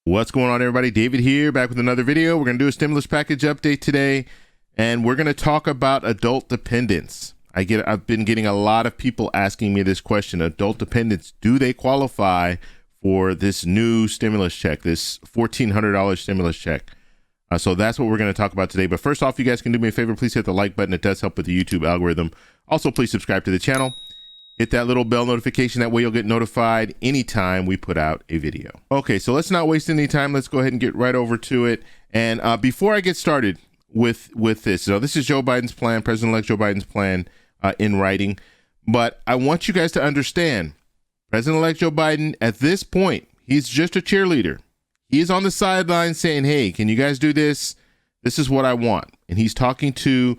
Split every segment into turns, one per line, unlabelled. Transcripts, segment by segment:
What's going on, everybody? David here, back with another video. We're going to do a stimulus package update today, and we're going to talk about adult dependents. I've been getting a lot of people asking me this question. Adult dependents, do they qualify for this new stimulus check, this $1,400 stimulus check? So that's what we're going to talk about today. But first off, you guys can do me a favor. Please hit the like button. It does help with the YouTube algorithm. Also, please subscribe to the channel. Hit that little bell notification. That way you'll get notified anytime we put out a video. Okay, so let's not waste any time. Let's go ahead and get right over to it. And before I get started with this, so this is Joe Biden's plan, President-elect Joe Biden's plan in writing. But I want you guys to understand, President-elect Joe Biden, at this point, he's just a cheerleader. He's on the sidelines saying, hey, can you guys do this? This is what I want. And he's talking to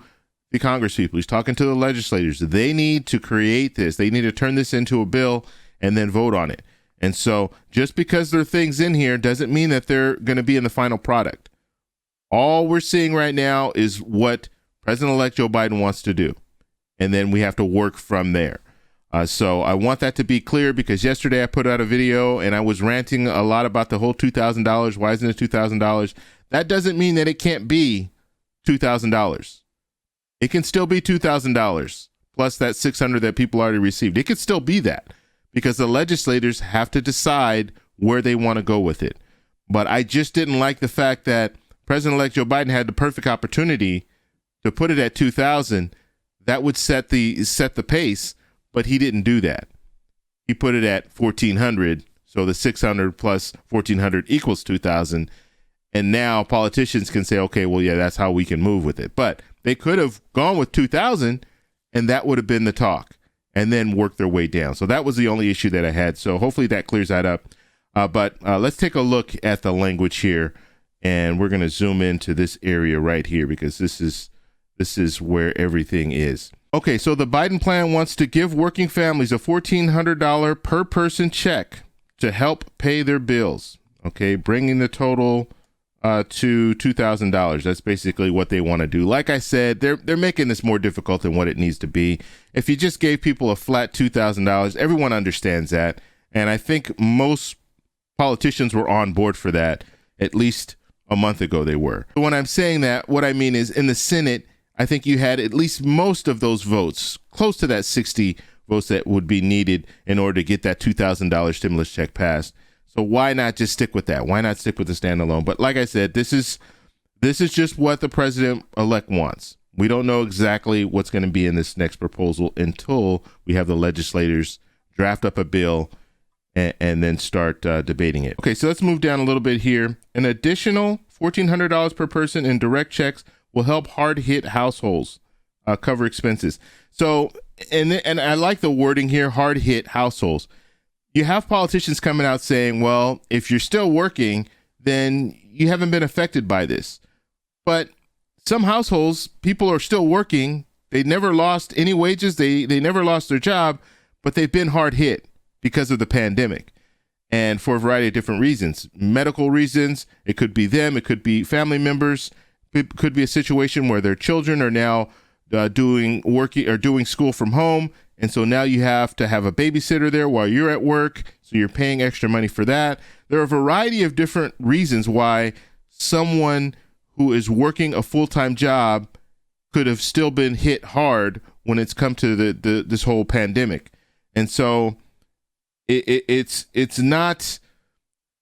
the Congress people. He's talking to the legislators. They need to create this. They need to turn this into a bill and then vote on it. And so just because there are things in here doesn't mean that they're going to be in the final product. All we're seeing right now is what President-elect Joe Biden wants to do. And then we have to work from there. So I want that to be clear, because yesterday I put out a video and I was ranting a lot about the whole $2,000. Why isn't it $2,000? That doesn't mean that it can't be $2,000. It can still be $2,000 plus that $600 that people already received. It could still be that, because the legislators have to decide where they want to go with it. But I just didn't like the fact that President-elect Joe Biden had the perfect opportunity to put it at $2,000. That would set the pace, but he didn't do that. He put it at $1,400, so the $600 plus $1,400 equals $2,000. And now politicians can say, okay, well, yeah, that's how we can move with it. But they could have gone with $2,000, and that would have been the talk, and then worked their way down. So that was the only issue that I had. So hopefully that clears that up. But let's take a look at the language here, and we're going to zoom into this area right here, because this is where everything is. Okay, so the Biden plan wants to give working families a $1,400 per person check to help pay their bills. Okay, bringing the total to $2,000. That's basically what they want to do. Like I said, they're making this more difficult than what it needs to be. If you just gave people a flat $2,000, everyone understands that. And I think most politicians were on board for that. At least a month ago they were. When I'm saying that, what I mean is in the Senate, I think you had at least most of those votes, close to that 60 votes that would be needed in order to get that $2,000 stimulus check passed. So why not just stick with that? Why not stick with the standalone? But like I said, this is just what the president-elect wants. We don't know exactly what's going to be in this next proposal until we have the legislators draft up a bill and then start debating it. Okay, so let's move down a little bit here. An additional $1,400 per person in direct checks will help hard-hit households cover expenses. So, and I like the wording here, hard-hit households. You have politicians coming out saying, well, if you're still working, then you haven't been affected by this. But some households, people are still working. They never lost any wages. They never lost their job, but they've been hard hit because of the pandemic, and for a variety of different reasons. Medical reasons. It could be them. It could be family members. It could be a situation where their children are now doing school from home. And so now you have to have a babysitter there while you're at work. So you're paying extra money for that. There are a variety of different reasons why someone who is working a full-time job could have still been hit hard when it's come to this whole pandemic. And so it's not,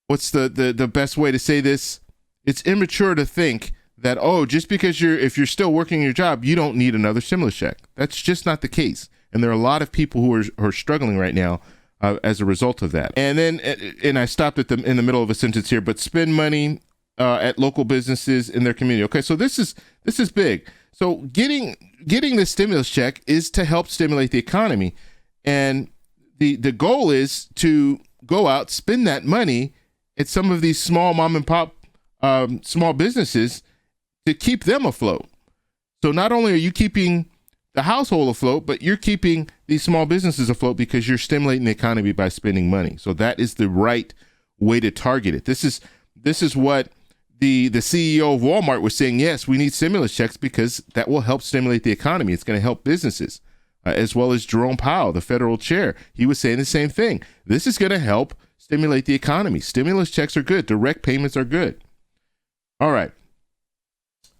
what's the best way to say this? It's immature to think that, oh, just because if you're still working your job, you don't need another stimulus check. That's just not the case. And there are a lot of people who are struggling right now as a result of that. And then, and I stopped in the middle of a sentence here, but spend money at local businesses in their community. Okay, so this is big. So getting this stimulus check is to help stimulate the economy, and the goal is to go out, spend that money at some of these small mom and pop small businesses to keep them afloat. So not only are you keeping the household afloat, but you're keeping these small businesses afloat because you're stimulating the economy by spending money. So that is the right way to target it. This is what the CEO of Walmart was saying. Yes, we need stimulus checks because that will help stimulate the economy. It's going to help businesses, as well as Jerome Powell, the federal chair. He was saying the same thing. This is going to help stimulate the economy. Stimulus checks are good. Direct payments are good. All right.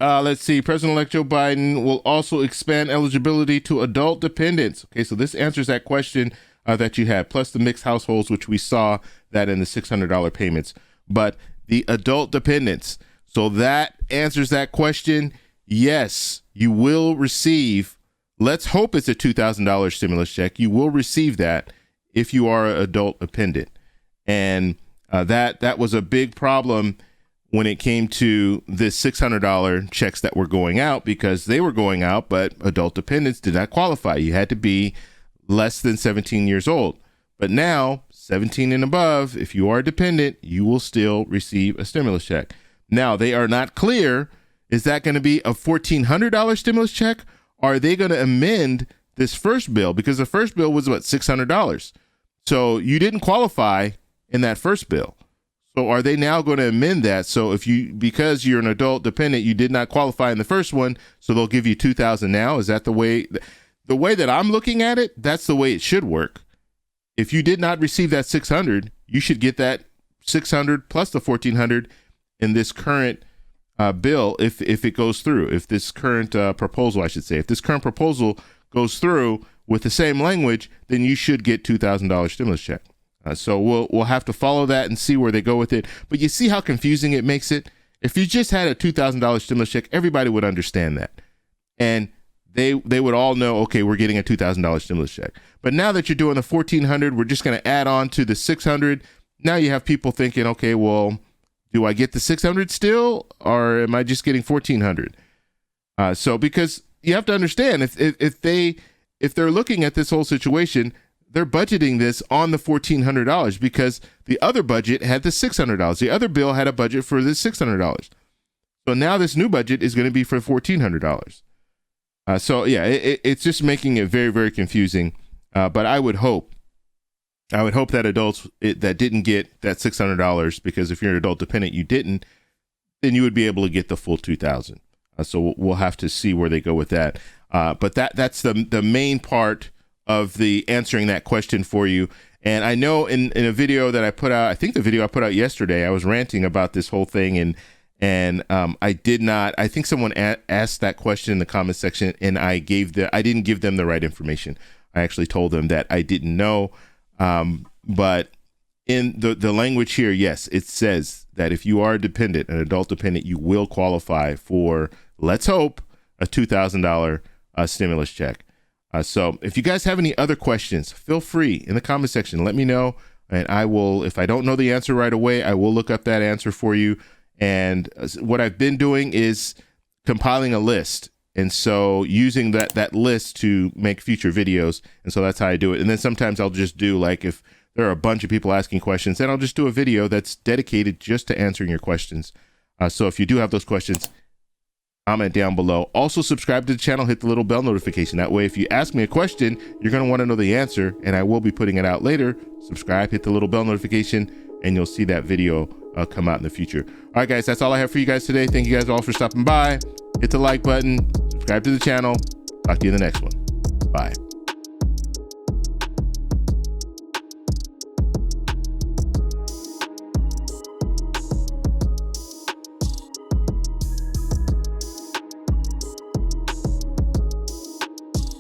Let's see. President-elect Joe Biden will also expand eligibility to adult dependents. Okay, so this answers that question that you had, plus the mixed households, which we saw that in the $600 payments. But the adult dependents, so that answers that question. Yes, you will receive, let's hope it's a $2,000 stimulus check. You will receive that if you are an adult dependent. And that was a big problem when it came to the $600 checks that were going out, because they were going out, but adult dependents did not qualify. You had to be less than 17 years old. But now, 17 and above, if you are a dependent, you will still receive a stimulus check. Now, they are not clear, is that going to be a $1,400 stimulus check? Or are they going to amend this first bill? Because the first bill was, what, $600. So you didn't qualify in that first bill. So are they now going to amend that? So if because you're an adult dependent, you did not qualify in the first one, so they'll give you $2,000 now? Is that the way that I'm looking at it? That's the way it should work. If you did not receive that $600, you should get that $600 plus the $1,400 in this current bill if it goes through. If this current proposal, I should say, if this current proposal goes through with the same language, then you should get $2,000 stimulus check. So we'll have to follow that and see where they go with it. But you see how confusing it makes it? If you just had a $2,000 stimulus check, everybody would understand that. And they would all know, okay, we're getting a $2,000 stimulus check. But now that you're doing the $1,400, we're just going to add on to the $600. Now you have people thinking, okay, well, do I get the $600 still, or am I just getting $1,400? So because you have to understand, if they're looking at this whole situation, they're budgeting this on the $1,400 because the other budget had the $600. The other bill had a budget for this $600. So now this new budget is going to be for $1,400. So yeah, it's just making it very, very confusing. But I would hope that adults that didn't get that $600, because if you're an adult dependent, you didn't, then you would be able to get the full $2,000. So we'll have to see where they go with that. But that's the main part of the answering that question for you. And I know in a video that I put out, I think the video I put out yesterday, I was ranting about this whole thing, and I think someone asked that question in the comment section, and I didn't give them the right information. I actually told them that I didn't know. But in the language here, yes, it says that if you are a dependent, an adult dependent, you will qualify for, let's hope, a $2,000 stimulus check. So if you guys have any other questions, feel free in the comment section, let me know. And I will, if I don't know the answer right away, I will look up that answer for you. And what I've been doing is compiling a list. And so using that list to make future videos. And so that's how I do it. And then sometimes I'll just do, like, if there are a bunch of people asking questions, then I'll just do a video that's dedicated just to answering your questions. So if you do have those questions, comment down below. Also subscribe to the channel, hit the little bell notification. That way, if you ask me a question, you're going to want to know the answer, and I will be putting it out later. Subscribe, hit the little bell notification, and you'll see that video come out in the future. All right, guys, that's all I have for you guys today. Thank you guys all for stopping by. Hit the like button, subscribe to the channel. Talk to you in the next one. Bye.